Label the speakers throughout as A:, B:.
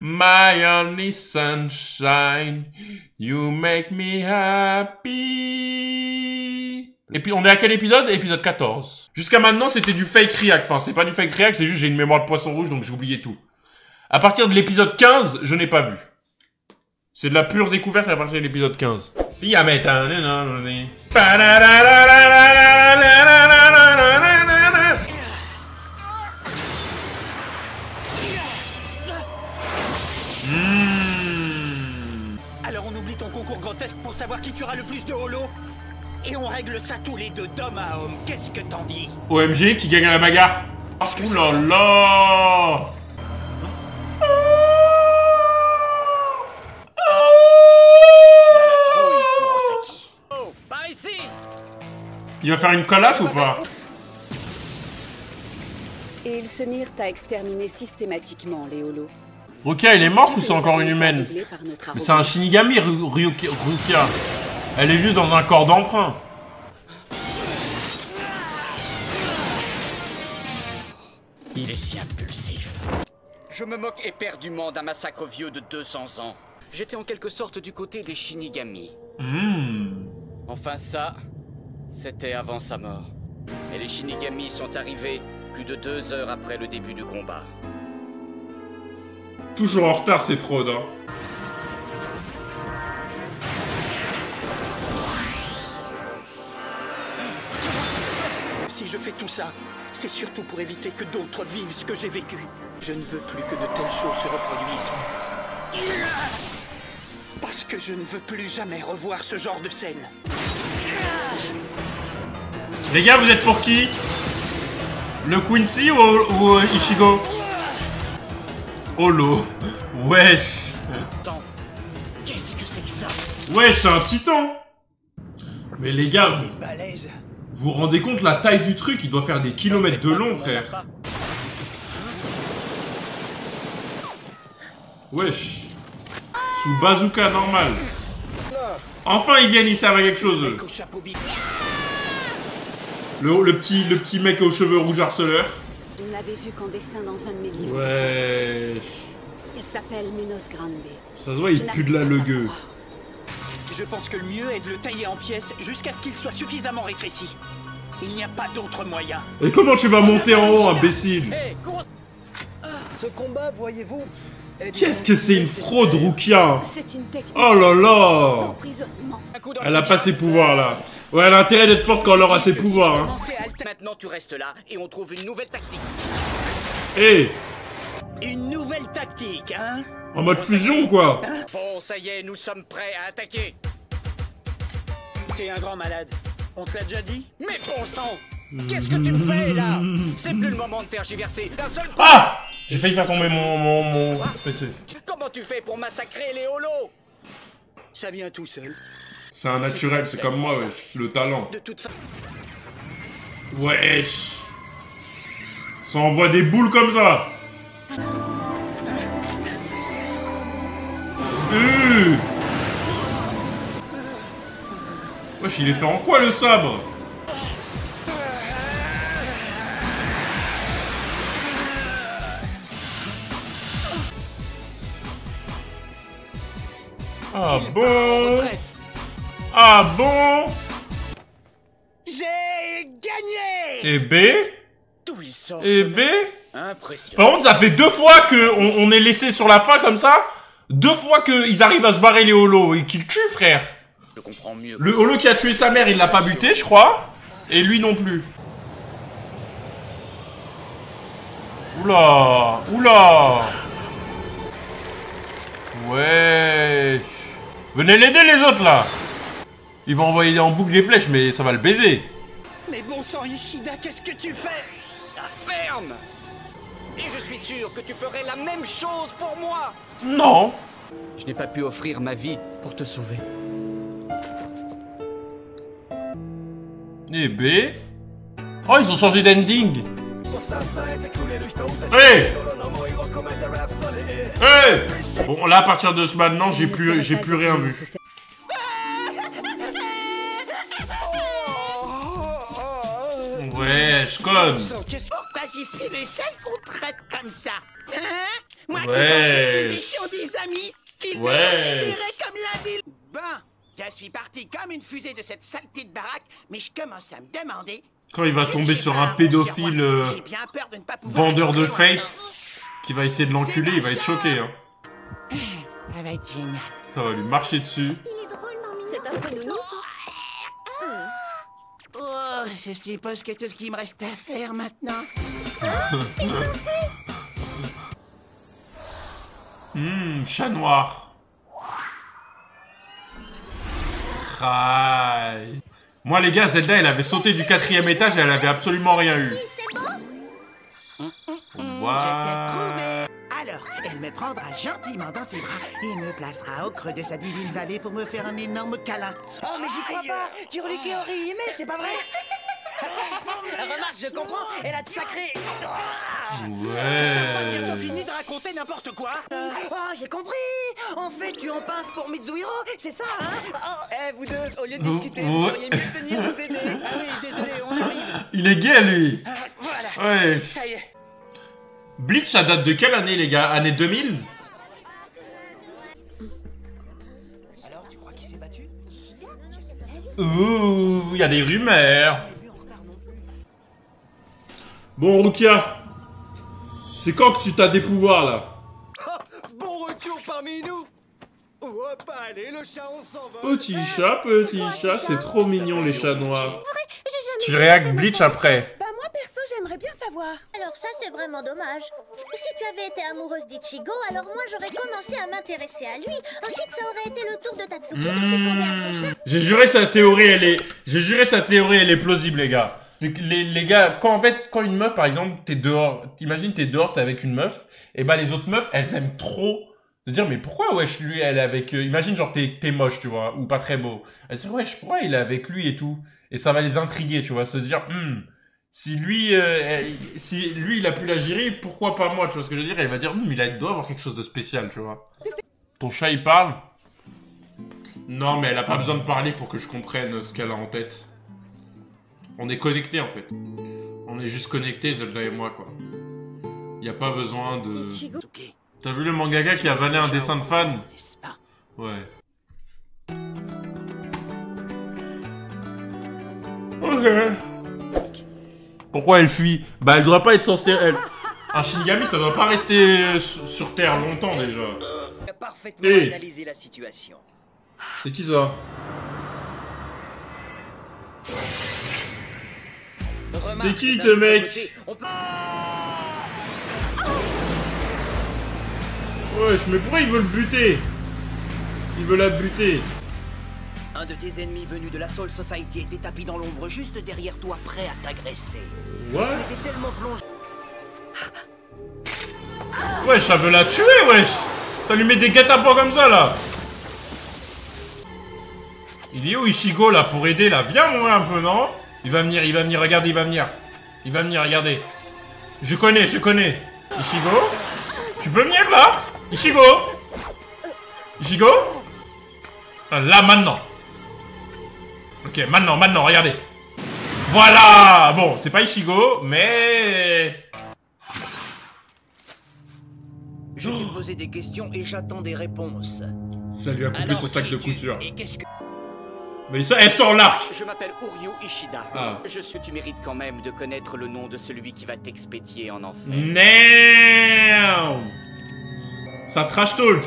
A: My only sunshine, you make me happy. Et puis on est à quel épisode? Épisode 14. Jusqu'à maintenant c'était du fake react. Enfin c'est pas du fake react, c'est juste j'ai une mémoire de poisson rouge donc j'ai oublié tout. À partir de l'épisode 15, je n'ai pas vu. C'est de la pure découverte à partir de l'épisode 15.
B: Alors on oublie ton concours grotesque pour savoir qui tuera le plus de holo. Et on règle ça tous les deux d'homme à homme. Qu'est-ce que t'en dis?
A: OMG qui gagne à la bagarre. Ouh là là.
B: Oh, par ici.
A: Il va faire une collate ou pas?
C: Et ils se mirent à exterminer systématiquement les holos.
A: Rukia, elle est morte ou c'est encore une humaine? Mais c'est un Shinigami, Rukia. Elle est juste dans un corps d'emprunt.
B: Il est si impulsif. Je me moque éperdument d'un massacre vieux de 200 ans. J'étais en quelque sorte du côté des Shinigami. Enfin ça, c'était avant sa mort. Et les Shinigami sont arrivés plus de 2 heures après le début du combat.
A: Toujours en retard, c'est fraude, hein.
B: Si je fais tout ça, c'est surtout pour éviter que d'autres vivent ce que j'ai vécu. Je ne veux plus que de telles choses se reproduisent. Parce que je ne veux plus jamais revoir ce genre de scène.
A: Les gars, vous êtes pour qui? Le Quincy ou Ichigo? Holo. Wesh.
B: Attends, qu'est-ce que c'est que ça?
A: Wesh, c'est un titan. Mais les gars,
B: Balèze.
A: vous vous rendez compte la taille du truc? Il doit faire des kilomètres de long, frère. Wesh. Sous bazooka normal. Enfin, ils viennent, ils servent à quelque chose. Le petit mec aux cheveux rouges harceleur.
C: Je l'avais vu qu'en dessin dans un de mes livres.
A: Wesh.
C: Elle s'appelle Minos Grande.
A: Ça se voit, il pue de la gueux.
B: Je pense que le mieux est de le tailler en pièces jusqu'à ce qu'il soit suffisamment rétréci. Il n'y a pas d'autre moyen.
A: Et comment tu vas monter en haut, imbécile?
B: Hey,
D: Ce combat, voyez-vous,
A: Qu'est-ce que c'est une fraude, Rukia?
C: C'est une technique
A: Oh là là.
C: d'emprisonnement.
A: Elle a pas ses pouvoirs, là. Ouais, elle a intérêt d'être forte quand elle aura ses pouvoirs, hein.
B: Maintenant tu restes là et on trouve une nouvelle tactique.
A: Hé,
B: Une nouvelle tactique, hein?
A: en mode fusion, quoi.
B: Bon, ça y est, nous sommes prêts à attaquer. T'es un grand malade. On te l'a déjà dit? Mais bon sang! Qu'est-ce que tu me fais, là? C'est plus le moment de tergiverser. D'un seul coup.
A: Ah! J'ai failli faire tomber mon PC.
B: Comment tu fais pour massacrer les holos? Ça vient tout seul.
A: C'est un naturel, c'est comme moi, wesh. Le talent.
B: De toute façon.
A: Wesh. Ça envoie des boules comme ça. Wesh, il est fait en quoi, le sabre? Ah bon? Ah bon?
B: J'ai gagné!
A: Et B?
B: D'où il sort
A: Et
B: ce
A: B?
B: mec? Impressionnant.
A: Par contre, ça fait 2 fois qu'on est laissé sur la fin comme ça. 2 fois qu'ils arrivent à se barrer les holos et qu'ils tuent, frère.
B: Je comprends mieux.
A: Le holo qui a tué sa mère, il l'a pas buté, je crois. Et lui non plus. Oula. Oula. Ouais. Venez l'aider les autres là. Ils vont envoyer en boucle des flèches, mais ça va le baiser.
B: Mais bon sang, Ishida, qu'est-ce que tu fais? La ferme! Et je suis sûr que tu ferais la même chose pour moi!
A: Non.
B: Je n'ai pas pu offrir ma vie pour te sauver.
A: Et B. Oh, ils ont changé d'ending. Hey! Hey! Bon, là, à partir de ce maintenant, j'ai plus rien vu. Ouais, je conne.
B: Qu'est-ce que t'as qui suis les seuls qu'on traite comme ça? Hein?
E: Moi qui pensais que nous étions des amis, il me considérait comme l'un des... Bon, je suis parti comme une fusée de cette saleté de baraque, mais je commence à me demander...
A: Quand il va tomber sur un pédophile vendeur de fake qui va essayer de l'enculer, il va être choqué. Hein.
E: Ça va être génial.
A: Ça va lui marcher dessus.
C: C'est un peu nounours.
E: Oh, je suppose que tout ce qu'il me reste à faire maintenant...
A: Chat noir. Aïe. Moi les gars, Zelda elle avait sauté du 4e étage et elle avait absolument rien eu.
E: Alors, elle me prendra gentiment dans ses bras et me placera au creux de sa divine vallée pour me faire un énorme câlin.
D: Oh, mais j'y crois pas. Tu reliquais Henri mais c'est pas vrai. Remarque, je comprends, elle a de sacrés...
A: Ouais.
D: T'as fini de raconter n'importe quoi. Oh, j'ai compris. En fait, tu en pinces pour Mitsuhiro, c'est ça, hein? Eh, vous deux, au lieu de discuter, vous pourriez mieux venir nous aider. Ah oui, désolé, on arrive.
A: Il est gay, lui.
D: Voilà.
A: Ouais.
D: Ça y est.
A: Bleach, ça date de quelle année, les gars? Année 2000?
D: Alors, tu crois qu'il s'est battu?
A: Ouh, il y a des rumeurs. Bon, Rukia, c'est quand que tu t'as des pouvoirs, là?
D: Bon retour parmi nous. Hop, allez, le chat, on s'en va.
A: Petit chat, c'est trop mignon, les chats noirs. Tu réactes Bleach après.
F: Bah moi, perso, j'aimerais bien savoir.
G: Alors ça, c'est vraiment dommage. Si tu avais été amoureuse d'Ichigo, alors moi, j'aurais commencé à m'intéresser à lui. Ensuite, ça aurait été le tour de Tatsuki de succomber à son chat.
A: J'ai juré sa théorie, elle est plausible, les gars. C'est que les gars, quand une meuf, par exemple, t'es dehors, t'imagines, t'es dehors, t'es avec une meuf, et bah les autres meufs, elles aiment trop se dire, mais pourquoi, wesh, lui, elle est avec, imagine, genre, t'es moche, tu vois, ou pas très beau. Elles se disent, wesh, pourquoi il est avec lui et tout? Et ça va les intriguer, tu vois, se dire, si lui, il a pu la gérer, pourquoi pas moi, tu vois ce que je veux dire? Elle va dire, il doit avoir quelque chose de spécial, tu vois. Ton chat, il parle? Non, mais elle a pas besoin de parler pour que je comprenne ce qu'elle a en tête. On est connectés, en fait. On est juste connectés, Zelda et moi, quoi. Y a pas besoin de... T'as vu le mangaka qui a vanné un dessin de fan? Ouais. Ok. Pourquoi elle fuit? Bah, elle doit pas être censée... Un Shinigami, ça doit pas rester sur Terre longtemps, déjà.
D: Parfaitement analysé la situation.
A: C'est qui, ça? C'est qui, ce mec? Wesh, mais pourquoi il veut le buter? Il veut la buter.
D: Un de tes ennemis venus de la Soul Society était tapis dans l'ombre juste derrière toi, prêt à t'agresser.
A: What?
D: Tu étais tellement plongé...
A: Wesh, ça veut la tuer, wesh. Ça lui met des guet-apens comme ça, là. Il est où, Ichigo, là, pour aider, là? Viens, moi, un peu, non? Il va venir, regardez, il va venir. Il va venir, regardez. Je connais. Ichigo? Tu peux venir, là? Ichigo? Ah, là, maintenant. Ok, maintenant, regardez. Voilà! Bon, c'est pas Ichigo, mais...
D: Je t'ai posé des questions et j'attends des réponses.
A: Ça lui a coupé son sac de couture.
D: Et qu'est-ce que...
A: Mais ça, elle sort l'arc!
B: Je m'appelle Uryu Ishida.
A: Ah.
B: Tu mérites quand même de connaître le nom de celui qui va t'expédier en enfer.
A: Non! Ça trash talk!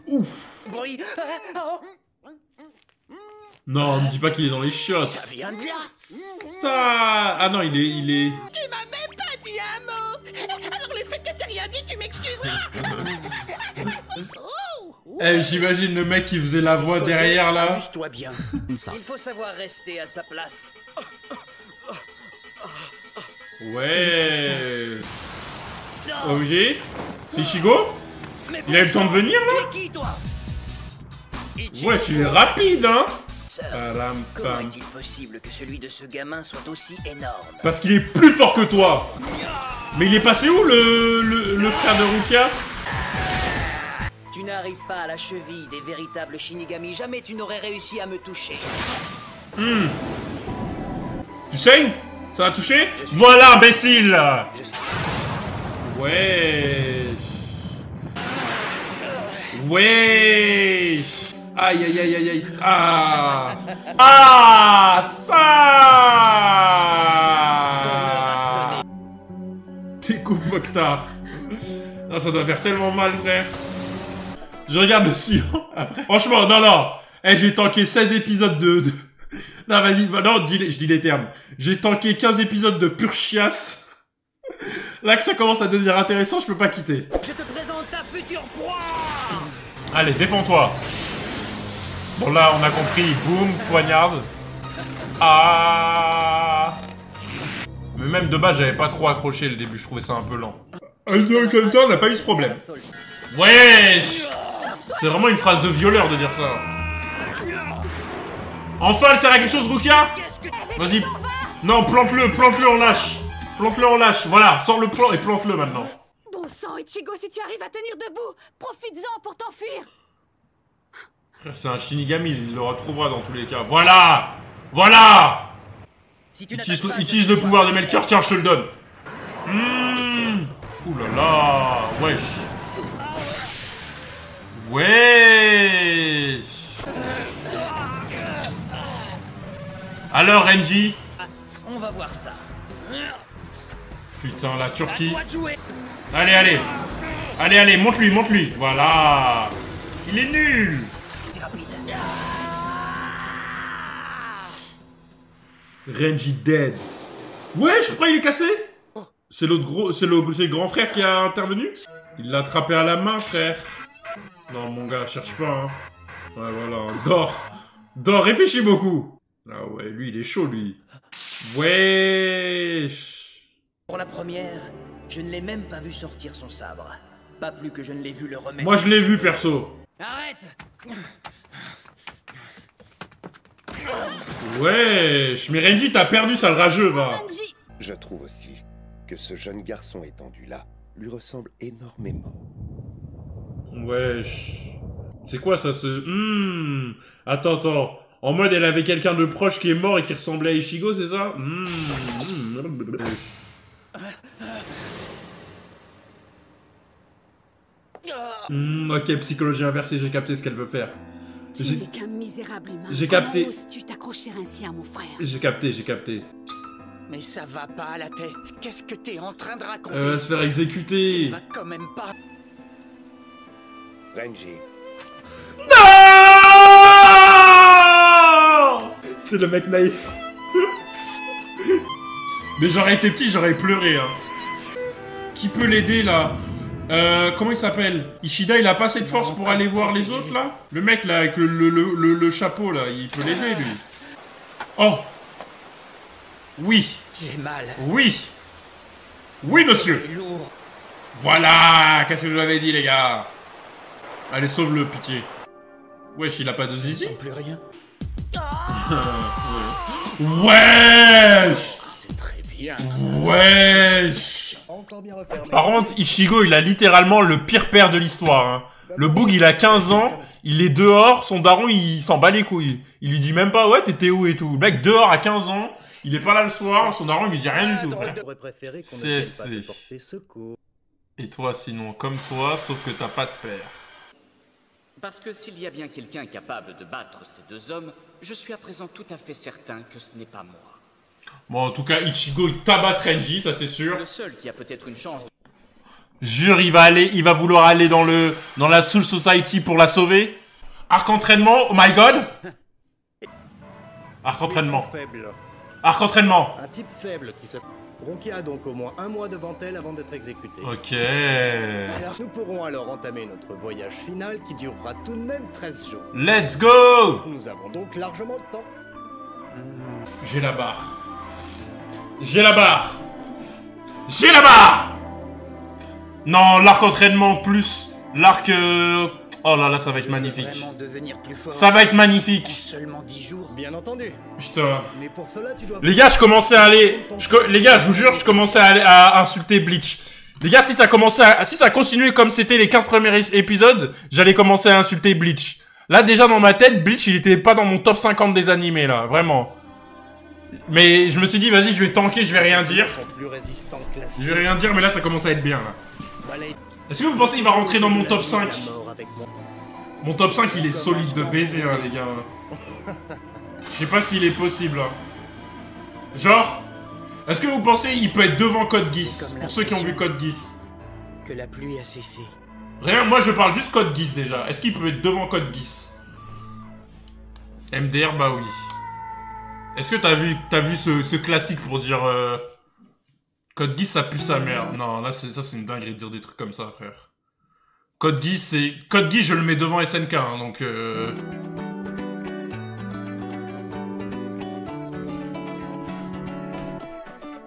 A: Ouf!
D: Bruit.
A: Non, me dis pas qu'il est dans les chiottes!
D: Ça vient de là.
A: Ça! Ah non, il est...
E: Tu m'as même pas dit un mot. Alors le fait que t'aies rien dit, tu m'excuseras.
A: J'imagine le mec qui faisait la voix derrière, là.
D: Amuse-toi bien. Il faut savoir rester à sa place.
A: Ouais... OMG? C'est Ichigo? Il a eu le temps de venir, là?
D: Qui, toi?
A: Ouais, il est rapide, hein?
D: Comment est-il possible que celui de ce gamin soit aussi énorme?
A: Parce qu'il est plus fort que toi. Mais il est passé où, le frère de Rukia?
D: Tu n'arrives pas à la cheville des véritables Shinigami. Jamais tu n'aurais réussi à me toucher.
A: Tu saignes? Ça va toucher? Voilà, imbécile! Ouais. Ouais. Aïe, aïe, aïe, aïe, aïe. Ah. Ah, ça. Découpe Mokhtar. Non, ça doit faire tellement mal, frère. Je regarde dessus. Après. Franchement, non, non. Eh, j'ai tanké 16 épisodes de... Non, vas-y, non, je dis les termes. J'ai tanké 15 épisodes de pure chiasse. Là que ça commence à devenir intéressant, je peux pas quitter.
D: Je te présente ta future proie.
A: Allez, défends-toi. Bon, là, on a compris. Boum, poignarde. Ah. Mais même de base, j'avais pas trop accroché le début. Je trouvais ça un peu lent. On n'a pas eu ce problème. Wesh. C'est vraiment une phrase de violeur de dire ça. Enfin, elle sert à quelque chose, Rukia? Vas-y. Non, plante-le, on lâche. Plante-le, on lâche. Voilà, sors le plan et plante-le maintenant.
F: Bon sang, Ichigo, si tu arrives à tenir debout, profites-en pour t'enfuir.
A: C'est un Shinigami, il le retrouvera dans tous les cas. Voilà. Voilà. Utilise le pouvoir de Melchior, tiens, je te le donne. Ouh là là. Wesh. Wesh. Alors, Renji?
D: On va voir ça.
A: Putain, la Turquie. Allez, allez. Allez, allez, monte-lui. Voilà. Il est nul. Renji dead. Ouais, je crois qu'il est cassé. C'est l'autre gros, c'est le grand frère qui a intervenu. Il l'a attrapé à la main, frère. Non, mon gars, cherche pas, hein. Ouais, voilà, dors, réfléchis beaucoup. Ah ouais, lui, il est chaud, lui. Wesh.
D: Pour la première, je ne l'ai même pas vu sortir son sabre. Pas plus que je ne l'ai vu le remettre.
A: Moi, je l'ai vu, perso.
D: Arrête.
A: Wesh. Mais Renji, t'as perdu, sale rageux, va.
H: Je trouve aussi que ce jeune garçon étendu là lui ressemble énormément.
A: Wesh. C'est quoi ça, ce... Attends. En mode, elle avait quelqu'un de proche qui est mort et qui ressemblait à Ichigo, c'est ça? Ok, psychologie inversée, j'ai capté ce qu'elle veut faire.
F: Tu n'es qu'un misérable humain.
A: J'ai capté.
F: Comment oses-tu t'accrocher ainsi à mon frère?
A: J'ai capté.
B: Mais ça va pas à la tête. Qu'est-ce que t'es en train de raconter?
A: Elle va se faire exécuter.
B: Tu vas quand même pas...
H: Renji.
A: Non! C'est le mec naïf. Mais j'aurais été petit, j'aurais pleuré. Hein. Qui peut l'aider là? Comment il s'appelle? Ishida, il a pas assez de force pour aller voir les autres là? Le mec là avec le chapeau là, il peut l'aider lui. Oh! Oui!
B: J'ai mal.
A: Oui! Oui, monsieur!
B: C'est lourd.
A: Voilà! Qu'est-ce que je vous avais dit, les gars? Allez, sauve-le, pitié. Wesh, il a pas de zizi?
B: Plus rien.
A: Wesh!
B: C'est très bien ça.
A: Wesh! Par contre, Ichigo, il a littéralement le pire père de l'histoire. Hein. Le Boog, il a 15 ans, il est dehors, son daron, il s'en bat les couilles. Il lui dit même pas, ouais, t'étais où et tout. Le mec, dehors à 15 ans, il est pas là le soir, son daron, il lui dit rien du tout. C'est... Et toi, sinon, comme toi, sauf que t'as pas de père.
B: Parce que s'il y a bien quelqu'un capable de battre ces deux hommes, je suis à présent tout à fait certain que ce n'est pas moi.
A: Bon, en tout cas, Ichigo, il tabasse Renji, ça c'est sûr.
B: Le seul qui a peut-être une chance...
A: Jure, il va vouloir aller dans la Soul Society pour la sauver. Arc entraînement, oh my god. Arc entraînement. Arc entraînement.
I: Un type faible qui se... Ronki a donc au moins 1 mois devant elle avant d'être exécuté.
A: Ok.
I: Alors, nous pourrons alors entamer notre voyage final qui durera tout de même 13 jours.
A: Let's go.
I: Nous avons donc largement le temps.
A: J'ai la barre. J'ai la barre. J'ai la barre. Non, l'arc entraînement plus l'arc... Oh là là, ça va être magnifique. Ça va être magnifique.
D: Seulement 10 jours.
I: Bien entendu.
A: Putain.
I: Mais pour cela, tu dois...
A: Les gars, je commençais à aller... Les gars, je vous jure, je commençais à insulter Bleach. Les gars, si ça continuait comme c'était les 15 premiers épisodes, j'allais commencer à insulter Bleach. Là, déjà, dans ma tête, Bleach, il était pas dans mon top 50 des animés, là. Vraiment. Mais je me suis dit, vas-y, je vais tanker, je vais rien dire.
I: Plus résistant que
A: je vais rien dire, mais là, ça commence à être bien, là. Est-ce que vous pensez qu'il va rentrer dans mon top 5? Mon top 5, il est solide de baiser, hein, les gars. Je sais pas s'il est possible, hein. Genre, est-ce que vous pensez qu'il peut être devant Code Geass? Pour ceux qui ont vu Code Geass.
D: Que la pluie a cessé.
A: Rien, moi je parle juste Code Geass déjà. Est-ce qu'il peut être devant Code Geass? MDR, bah oui. Est-ce que t'as vu ce classique pour dire Code Geass ça pue sa mère? Non, là ça c'est une dinguerie de dire des trucs comme ça, frère. Code Geass c'est... Code Geass je le mets devant SNK, hein, donc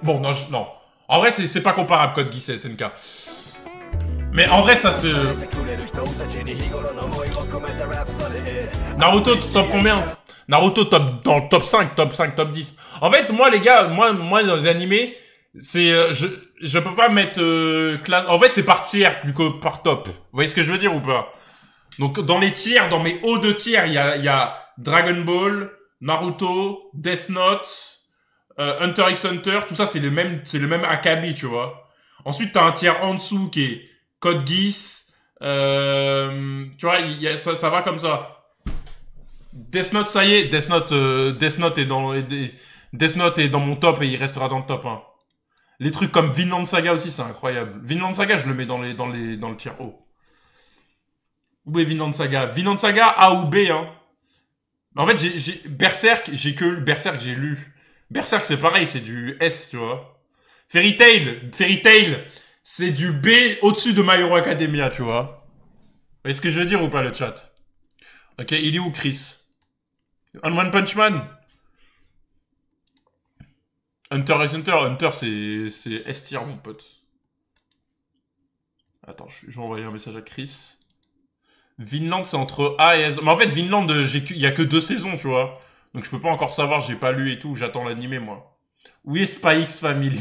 A: Bon, non, non. En vrai, c'est pas comparable, Code Geass et SNK. Mais en vrai, ça se... Naruto, top combien? Naruto, top, dans le top 5, top 10. En fait, moi, les gars, moi dans les animés, c'est... je peux pas mettre classe... En fait, c'est par tiers, du coup, par top. Vous voyez ce que je veux dire ou pas? Donc, dans les tiers, dans mes hauts de tiers, il y a Dragon Ball, Naruto, Death Note... Hunter x Hunter, tout ça c'est le même Akabi, tu vois. Ensuite t'as un tiers en dessous qui est Code Geass, tu vois, ça va comme ça. Death Note, ça y est, Death Note est dans mon top et il restera dans le top 1. Les trucs comme Vinland Saga aussi, c'est incroyable. Vinland Saga, je le mets dans le tiers haut. Où est Vinland Saga? Vinland Saga A ou B, hein. En fait, Berserk, j'ai que le Berserk, j'ai lu. Berserk, c'est pareil, c'est du S, tu vois. Fairy Tail, c'est du B au-dessus de My Hero Academia, tu vois. Vous voyez ce que je veux dire ou pas, le chat? Ok, il est où, Chris? One Punch Man? Hunter x Hunter, Hunter, c'est S tier, mon pote. Attends, je vais envoyer un message à Chris. Vinland, c'est entre A et S. Mais en fait, Vinland, il y a que 2 saisons, tu vois. Donc je peux pas encore savoir, j'ai pas lu et tout, j'attends l'animé moi. Où est Spy X Family?